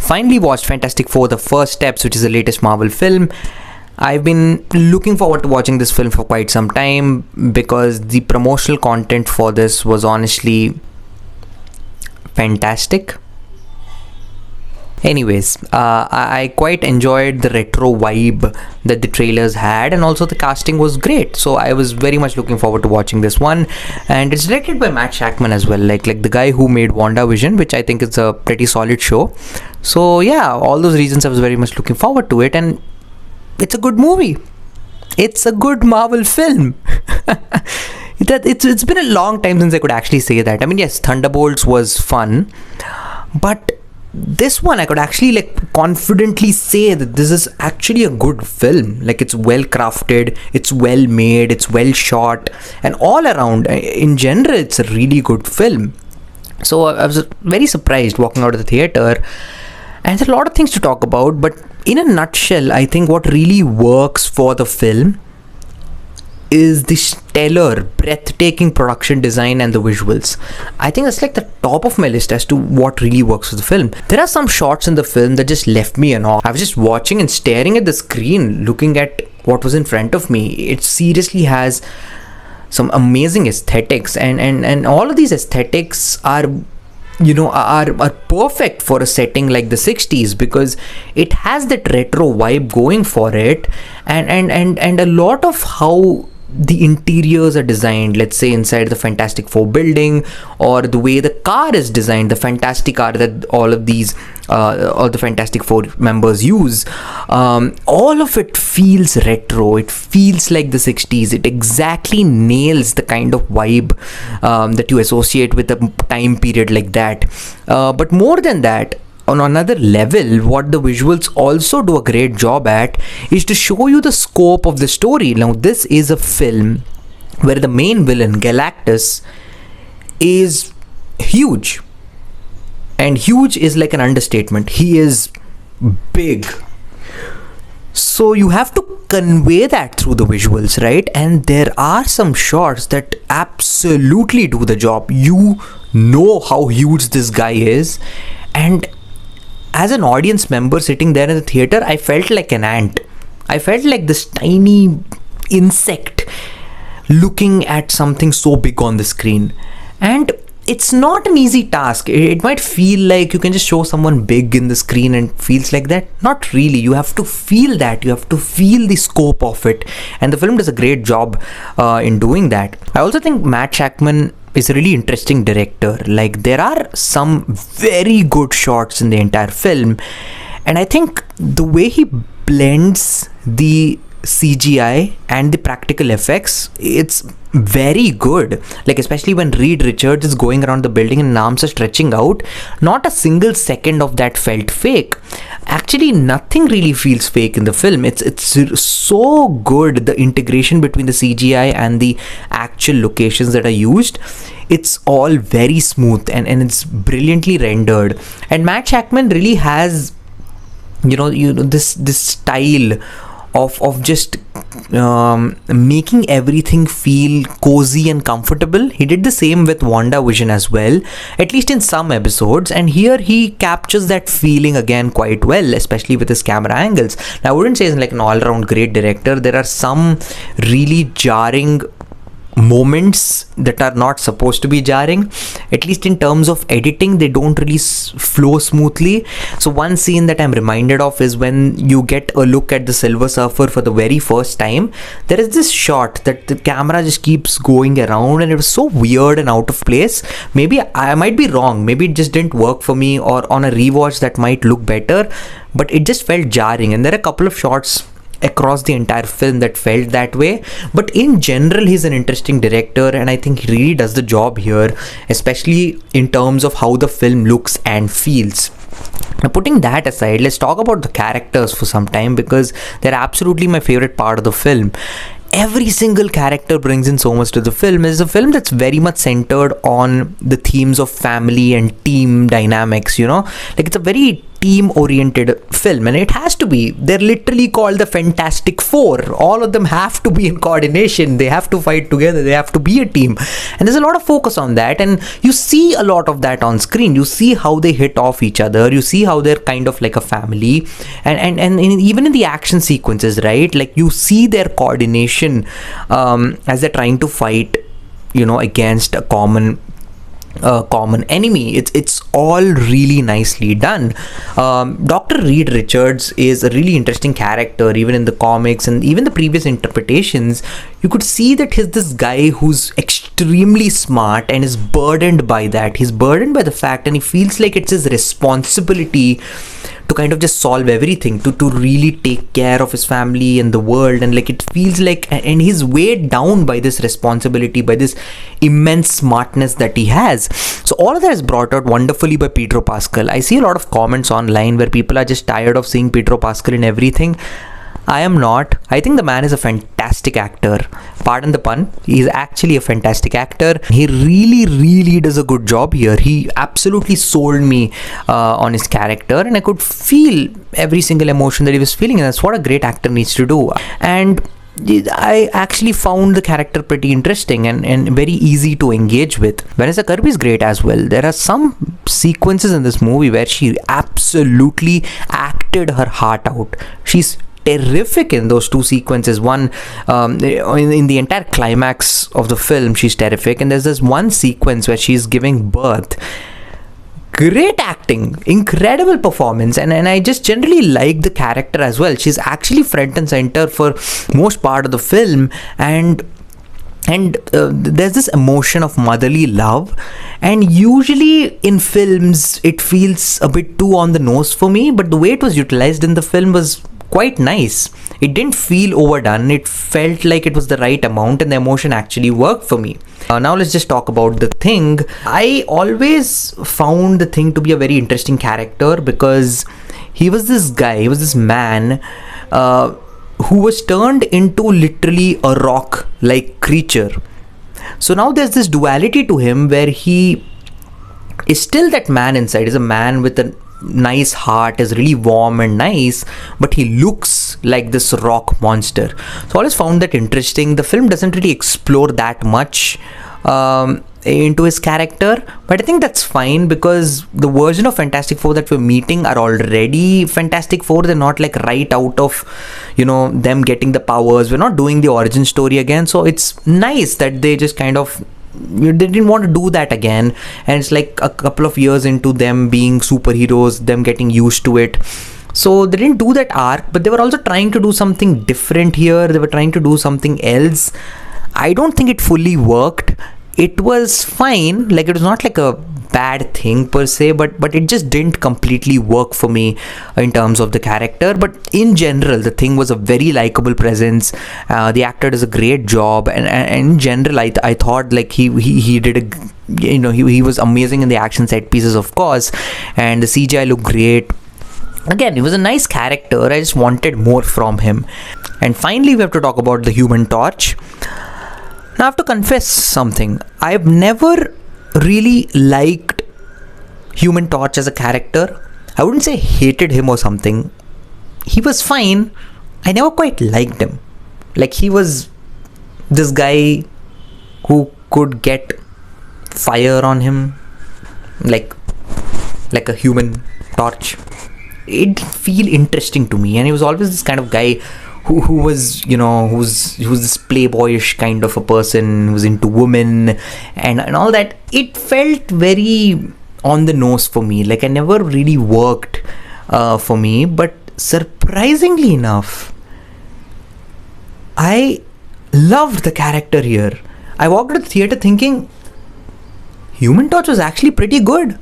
finally watched Fantastic Four: The First Steps, which is the latest Marvel film. I've been looking forward to watching this film for quite some time because the promotional content for this was honestly fantastic. Anyways, I quite enjoyed the retro vibe that the trailers had, and also the casting was great. So I was very much looking forward to watching this one. And it's directed by Matt Shakman as well, like the guy who made WandaVision, which I think is a pretty solid show. So yeah, all those reasons I was very much looking forward to it, and it's a good movie. It's a good Marvel film. It's been a long time since I could actually say that. I mean, yes, Thunderbolts was fun, but this one I could actually confidently say that this is actually a good film. Like, it's well crafted, it's well made, it's well shot, and all around in general it's a really good film. So I was very surprised walking out of the theater, and there's a lot of things to talk about, but in a nutshell, I think what really works for the film is the stellar, breathtaking production design and the visuals. I think that's the top of my list as to what really works for the film. There are some shots in the film that just left me in awe. I was just watching and staring at the screen, looking at what was in front of me. It seriously has some amazing aesthetics, and all of these aesthetics are perfect for a setting like the 60s, because it has that retro vibe going for it, and a lot of how the interiors are designed, let's say inside the Fantastic Four building, or the way the car is designed, the fantastic car that all the Fantastic Four members use, all of it feels retro. It feels like the 60s. It exactly nails the kind of vibe that you associate with a time period like that. But more than that, on another level, what the visuals also do a great job at is to show you the scope of the story. Now, this is a film where the main villain, Galactus, is huge. And huge is like an understatement. He is big. So you have to convey that through the visuals, right? And there are some shots that absolutely do the job. You know how huge this guy is, and as an audience member sitting there in the theater, I felt like an ant. I felt like this tiny insect looking at something so big on the screen. And it's not an easy task. It might feel like you can just show someone big in the screen and it feels like that. Not really. You have to feel that. You have to feel the scope of it. And the film does a great job in doing that. I also think Matt Shakman is a really interesting director. Like, there are some very good shots in the entire film, and I think the way he blends the CGI and the practical effects, it's very good. Like, especially when Reed Richards is going around the building and arms are stretching out, not a single second of that felt fake. Actually, nothing really feels fake in the film. It's so good, the integration between the CGI and the actual locations that are used. It's all very smooth, and it's brilliantly rendered. And Matt Shakman really has this style of just making everything feel cozy and comfortable. He did the same with WandaVision as well, at least in some episodes, and here he captures that feeling again quite well, especially with his camera angles. Now, I wouldn't say he's like an all-around great director. There are some really jarring moments that are not supposed to be jarring. At least in terms of editing, they don't really flow smoothly. So one scene that I'm reminded of is when you get a look at the Silver Surfer for the very first time. There is this shot that the camera just keeps going around, and it was so weird and out of place. Maybe I might be wrong, maybe it just didn't work for me, or on a rewatch that might look better, but it just felt jarring. And there are a couple of shots across the entire film that felt that way. But in general, he's an interesting director, and I think he really does the job here, especially in terms of how the film looks and feels. Now, putting that aside, let's talk about the characters for some time, because they're absolutely my favorite part of the film. Every single character brings in so much to the film. It's a film that's very much centered on the themes of family and team dynamics, like it's a very team oriented film, and it has to be. They're literally called the Fantastic Four. All of them have to be in coordination, they have to fight together, they have to be a team, and there's a lot of focus on that, and you see a lot of that on screen. You see how they hit off each other, you see how they're kind of like a family, and even in the action sequences, right, like you see their coordination as they're trying to fight, against a common enemy. It's all really nicely done. Dr. Reed Richards is a really interesting character. Even in the comics and even the previous interpretations, you could see that he's this guy who's extremely smart and is burdened by that. He's burdened by the fact, and he feels like it's his responsibility to kind of just solve everything, to really take care of his family and the world, and like it feels like, and he's weighed down by this responsibility, by this immense smartness that he has. So all of that is brought out wonderfully by Pedro Pascal. I see a lot of comments online where people are just tired of seeing Pedro Pascal in everything. I am not. I think the man is a fantastic actor. Pardon the pun. He's actually a fantastic actor. He really does a good job here. He absolutely sold me on his character, and I could feel every single emotion that he was feeling, and that's what a great actor needs to do. And I actually found the character pretty interesting and very easy to engage with. Vanessa Kirby is great as well. There are some sequences in this movie where she absolutely acted her heart out. She's terrific in those two sequences. One, in the entire climax of the film, she's terrific, and there's this one sequence where she's giving birth. Great acting, incredible performance, and I just generally like the character as well. She's actually front and center for most part of the film, and there's this emotion of motherly love, and usually in films it feels a bit too on the nose for me, but the way it was utilized in the film was quite nice. It didn't feel overdone. It felt like it was the right amount, and the emotion actually worked for me. Now let's just talk about the Thing. I always found the Thing to be a very interesting character because he was this guy, he was this man who was turned into literally a rock-like creature. So now there's this duality to him where he is still that man inside. He's a man with a nice heart, is really warm and nice, but he looks like this rock monster. So I always found that interesting. The film doesn't really explore that much into his character, but I think that's fine because the version of Fantastic Four that we're meeting are already Fantastic Four. They're not like right out of them getting the powers. We're not doing the origin story again, so it's nice that they just kind of, they didn't want to do that again, and it's like a couple of years into them being superheroes, them getting used to it. So they didn't do that arc, but they were also trying to do something different here. They were trying to do something else. I don't think it fully worked. It was fine, like it was not like a bad thing per se, but it just didn't completely work for me in terms of the character. But in general, the Thing was a very likable presence. The actor does a great job, and in general, I thought like he did a, he was amazing in the action set pieces, of course, and the CGI looked great. Again, he was a nice character. I just wanted more from him. And finally, we have to talk about the Human Torch. Now I have to confess something. I've never really liked Human Torch as a character. I wouldn't say hated him or something. He was fine. I never quite liked him. Like, he was this guy who could get fire on him like a human torch. It didn't feel interesting to me, and he was always this kind of guy who was, who's this playboyish kind of a person who was into women and all that. It felt very on the nose for me. Like, I never really worked for me, but surprisingly enough, I loved the character here. I walked out of the theater thinking Human Torch was actually pretty good.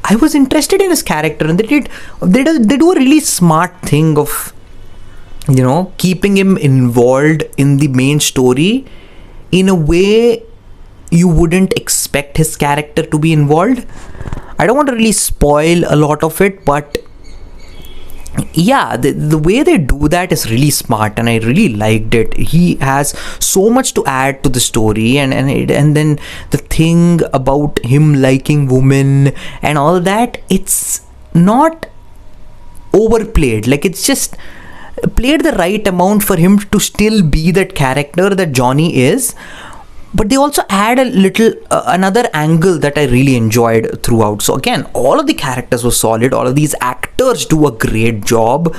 I was interested in his character, and they do a really smart thing of keeping him involved in the main story in a way you wouldn't expect his character to be involved. I don't want to really spoil a lot of it, but yeah, the way they do that is really smart, and I really liked it. He has so much to add to the story, and then the thing about him liking women and all that, it's not overplayed. Like, it's just played the right amount for him to still be that character that Johnny is, but they also add a little another angle that I really enjoyed throughout. So again, all of the characters were solid, all of these actors do a great job,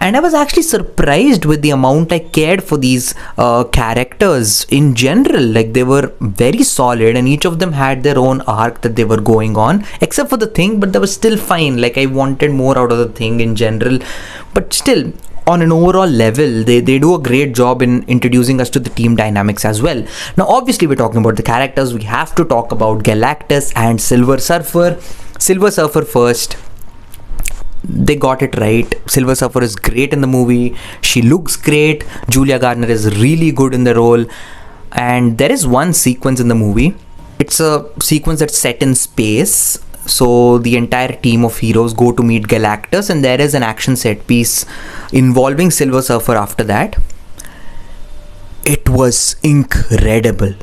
and I was actually surprised with the amount I cared for these characters in general. Like, they were very solid, and each of them had their own arc that they were going on, except for the Thing, but that was still fine. Like, I wanted more out of the Thing in general, but still, on an overall level, they do a great job in introducing us to the team dynamics as well. Now, obviously, we're talking about the characters. We have to talk about Galactus and Silver Surfer. Silver Surfer first. They got it right. Silver Surfer is great in the movie. She looks great. Julia Garner is really good in the role. And there is one sequence in the movie. It's a sequence that's set in space. So the entire team of heroes go to meet Galactus, and there is an action set piece involving Silver Surfer after that. It was incredible.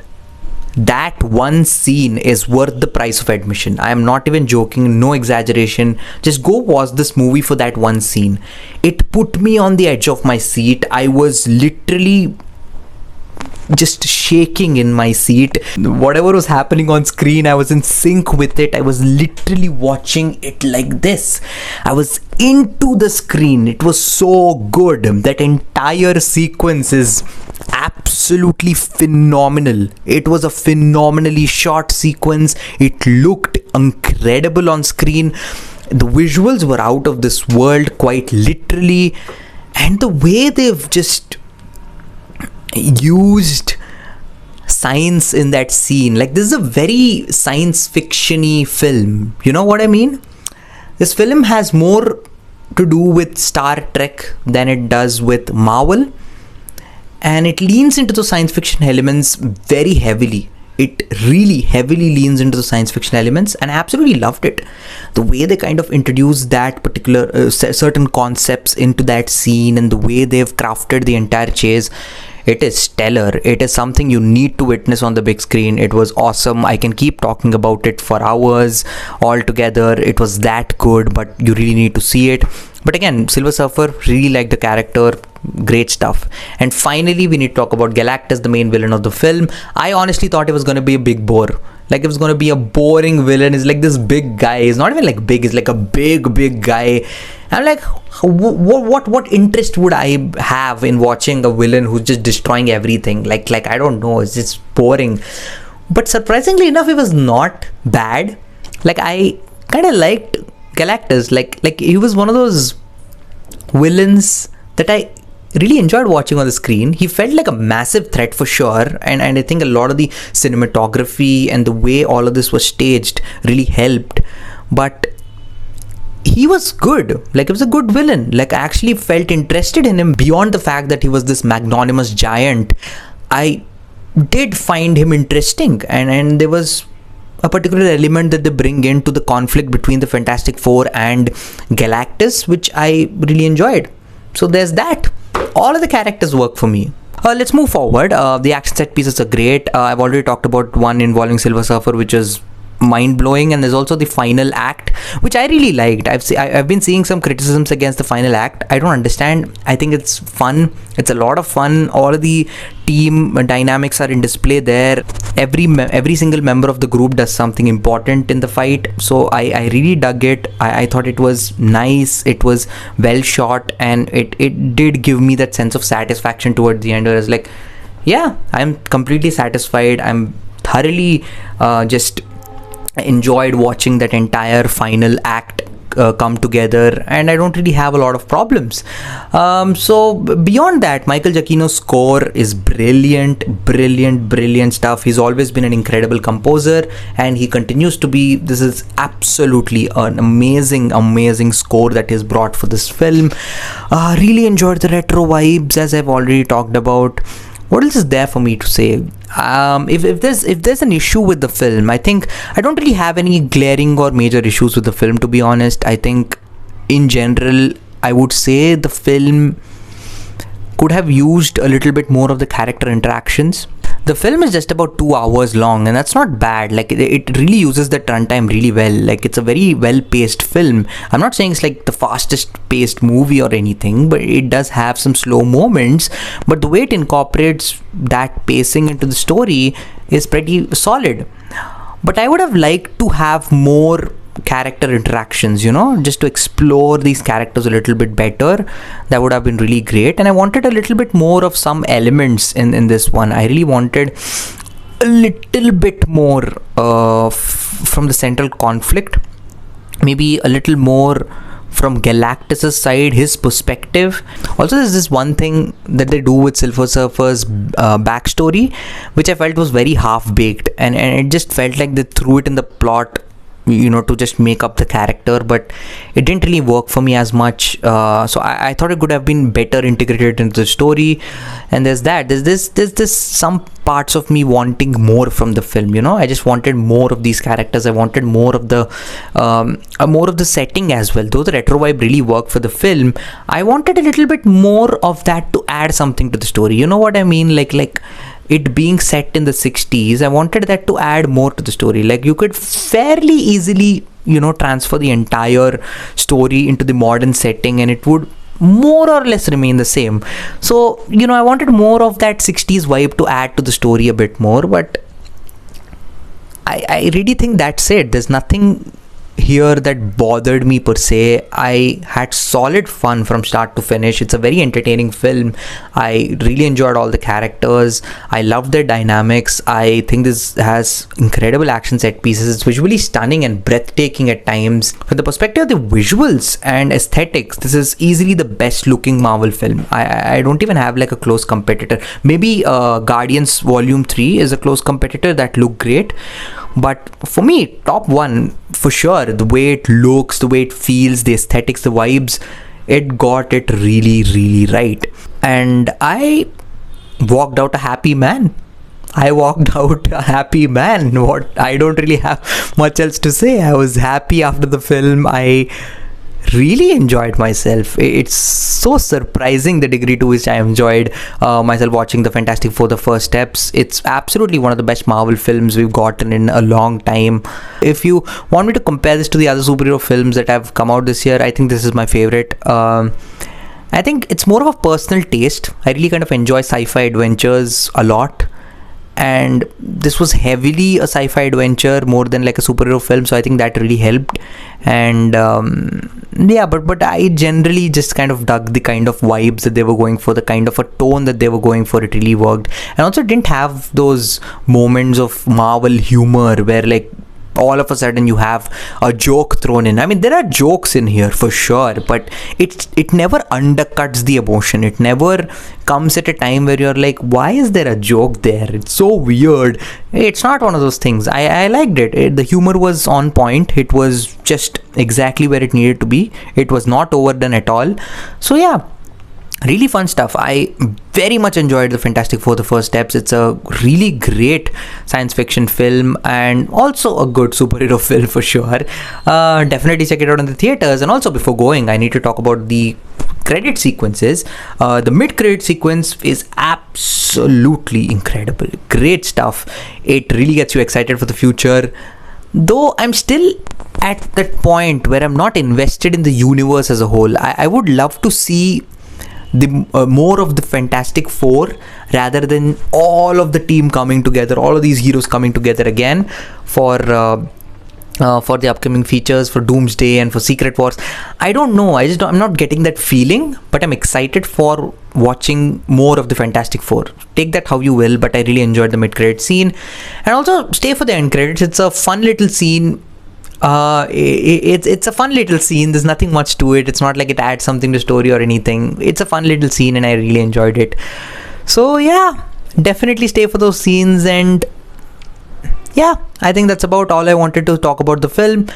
That one scene is worth the price of admission. I am not even joking, no exaggeration. Just go watch this movie for that one scene. It put me on the edge of my seat. I was literally just shaking in my seat. Whatever was happening on screen, I was in sync with it. I was literally watching it like this. I was into the screen. It was so good. That entire sequence is absolutely phenomenal. It was a phenomenally shot sequence. It looked incredible on screen. The visuals were out of this world, quite literally, and the way they've just used science in that scene, like, this is a very science fiction-y film, you know what I mean? This film has more to do with Star Trek than it does with Marvel, and it leans into the science fiction elements very heavily. It really heavily leans into the science fiction elements, and I absolutely loved it. The way they kind of introduced that particular certain concepts into that scene, and the way they've crafted the entire chase, it is stellar. It is something you need to witness on the big screen. It was awesome. I can keep talking about it for hours altogether. It was that good, but you really need to see it. But again, Silver Surfer, really like the character. Great stuff. And finally, we need to talk about Galactus, the main villain of the film. I honestly thought it was going to be a big bore. Like, it was going to be a boring villain. He's like this big guy. He's not even like big. He's like a big guy. I'm like, what interest would I have in watching a villain who's just destroying everything? Like I don't know. It's just boring. But surprisingly enough, it was not bad. Like, I kind of liked Galactus. Like he was one of those villains that I really enjoyed watching on the screen. He felt like a massive threat for sure, and I think a lot of the cinematography and the way all of this was staged really helped. But he was good. Like, it was a good villain. Like, I actually felt interested in him beyond the fact that he was this magnanimous giant. I did find him interesting, and there was a particular element that they bring into the conflict between the Fantastic Four and Galactus, which I really enjoyed. So there's that. All of the characters work for me. Let's move forward. The action set pieces are great. I've already talked about one involving Silver Surfer, which is mind-blowing, and there's also the final act, which I really liked. I've been seeing some criticisms against the final act. I don't understand. I think it's fun. It's a lot of fun. All of the team dynamics are in display there. Every single member of the group does something important in the fight. So I really dug it. I thought it was nice. It was well shot, and it did give me that sense of satisfaction toward the end, where I was like, yeah, I'm completely satisfied. I'm thoroughly just enjoyed watching that entire final act come together, and I don't really have a lot of problems. So beyond that, Michael Giacchino's score is brilliant stuff. He's always been an incredible composer, and he continues to be. This is absolutely an amazing score that is brought for this film. Really enjoyed the retro vibes, as I've already talked about. What else is there for me to say? If there's an issue with the film, I think I don't really have any glaring or major issues with the film, to be honest. I think in general, I would say the film could have used a little bit more of the character interactions. The film is just about 2 hours long, and that's not bad. Like it really uses the runtime really well. Like it's a very well paced film. I'm not saying it's like the fastest paced movie or anything, but it does have some slow moments. But the way it incorporates that pacing into the story is pretty solid. But I would have liked to have more character interactions, just to explore these characters a little bit better. That would have been really great. And I wanted a little bit more of some elements in this one. I really wanted a little bit more from the central conflict, maybe a little more from Galactus's side, his perspective. Also, there's this one thing that they do with Silver Surfer's backstory, which I felt was very half-baked, and it just felt like they threw it in the plot, to just make up the character, but it didn't really work for me as much. So I thought it could have been better integrated into the story. And there's this some parts of me wanting more from the film. I just wanted more of these characters. I wanted more of the setting as well. Though the retro vibe really worked for the film, I wanted a little bit more of that to add something to the story. You know what I mean? Like it being set in the 60s, I wanted that to add more to the story. Like you could fairly easily, transfer the entire story into the modern setting and it would more or less remain the same. So, I wanted more of that 60s vibe to add to the story a bit more, but I really think that's it. There's nothing here that bothered me per se. I had solid fun from start to finish. It's a very entertaining film. I really enjoyed all the characters. I loved their dynamics. I think this has incredible action set pieces. It's visually stunning and breathtaking at times. From the perspective of the visuals and aesthetics, this is easily the best looking Marvel film. I don't even have like a close competitor. Maybe Guardians Volume 3 is a close competitor that looked great. But for me, top one for sure. The way it looks, the way it feels, the aesthetics, the vibes, it got it really, really right. And I walked out a happy man. I don't really have much else to say. I was happy after the film. I really enjoyed myself. It's so surprising the degree to which I enjoyed myself watching the Fantastic Four: The First Steps. It's absolutely one of the best Marvel films we've gotten in a long time. If you want me to compare this to the other superhero films that have come out this year, I think this is my favorite. I think it's more of a personal taste. I really kind of enjoy sci-fi adventures a lot, and this was heavily a sci-fi adventure more than like a superhero film, so I think that really helped. And but I generally just kind of dug the kind of vibes that they were going for, the kind of a tone that they were going for. It really worked, and also didn't have those moments of Marvel humor where like all of a sudden you have a joke thrown in. I mean, there are jokes in here for sure, but it never undercuts the emotion. It never comes at a time where you're like, why is there a joke there? It's so weird. It's not one of those things. I liked it. The humor was on point. It was just exactly where it needed to be. It was not overdone at all. So yeah, really fun stuff. I very much enjoyed the Fantastic Four: The First Steps. It's a really great science fiction film and also a good superhero film for sure. Definitely check it out in the theaters. And also, before going, I need to talk about the credit sequences. The mid-credit sequence is absolutely incredible. Great stuff. It really gets you excited for the future. Though I'm still at that point where I'm not invested in the universe as a whole. I would love to see the more of the Fantastic Four rather than all of the team coming together, all of these heroes coming together again for the upcoming features, for Doomsday and for Secret Wars. I don't know, I'm not getting that feeling, but I'm excited for watching more of the Fantastic Four. Take that how you will, but I really enjoyed the mid-credit scene. And also stay for the end credits. It's a fun little scene. It's a fun little scene. There's nothing much to it. It's not like it adds something to story or anything. It's a fun little scene and I really enjoyed it. So yeah, definitely stay for those scenes. And yeah, I think that's about all I wanted to talk about the film.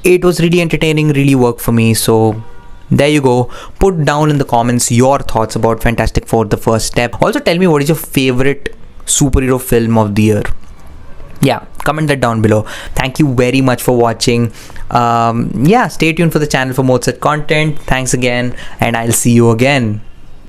It was really entertaining, really worked for me. So there you go. Put down in the comments your thoughts about Fantastic Four: The First Step. Also tell me what is your favorite superhero film of the year. Yeah, comment that down below. Thank you very much for watching. Yeah, stay tuned for the channel for more such content. Thanks again, and I'll see you again.